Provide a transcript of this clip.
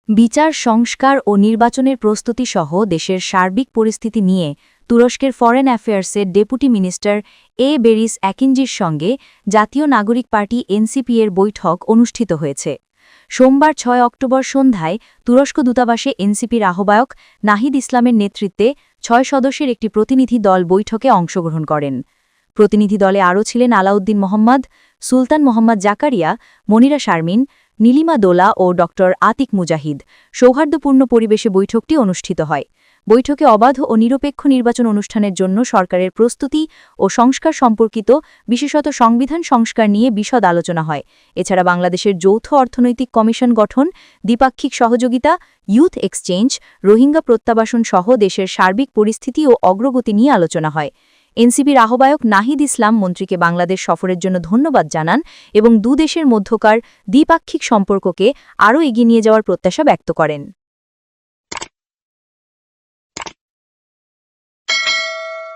বিচার সংস্কার ও নির্বাচনের প্রস্তুতি সহ দেশের সার্বিক পরিস্থিতি নিয়ে তুরস্কের ফরেন অ্যাফেয়ার্সের ডেপুটি মিনিস্টার বেরিস অ্যাকিঞ্জির সঙ্গে জাতীয় নাগরিক পার্টি এনসিপি এর বৈঠক অনুষ্ঠিত হয়েছে। সোমবার ৬ অক্টোবর সন্ধ্যায় তুরস্ক দূতাবাসে এনসিপির আহ্বায়ক নাহিদ ইসলামের নেতৃত্বে ৬ সদস্যের একটি প্রতিনিধি দল বৈঠকে অংশগ্রহণ করেন। প্রতিনিধি দলে আরও ছিলেন আলাউদ্দিন মোহাম্মদ, সুলতান মোহাম্মদ জাকারিয়া, মনিরা শারমিন, নীলিমা দোলা ও ড আতিক মুজাহিদ। সৌহার্দ্যপূর্ণ পরিবেশে বৈঠকটি অনুষ্ঠিত হয়। বৈঠকে অবাধ ও নিরপেক্ষ নির্বাচন অনুষ্ঠানের জন্য সরকারের প্রস্তুতি ও সংস্কার সম্পর্কিত বিশেষত সংবিধান সংস্কার নিয়ে বিশদ আলোচনা হয়। এছাড়া বাংলাদেশের যৌথ অর্থনৈতিক কমিশন গঠন, দ্বিপাক্ষিক সহযোগিতা, ইউথ এক্সচেঞ্জ, রোহিঙ্গা প্রত্যাবাসন সহ দেশের সার্বিক পরিস্থিতি ও অগ্রগতি নিয়ে আলোচনা হয়। এনসিপির আহ্বায়ক নাহিদ ইসলাম মন্ত্রীকে বাংলাদেশ সফরের জন্য ধন্যবাদ জানান এবং দুদেশের মধ্যকার দ্বিপাক্ষিক সম্পর্ককে আরও এগিয়ে নিয়ে যাওয়ার প্রত্যাশা ব্যক্ত করেন।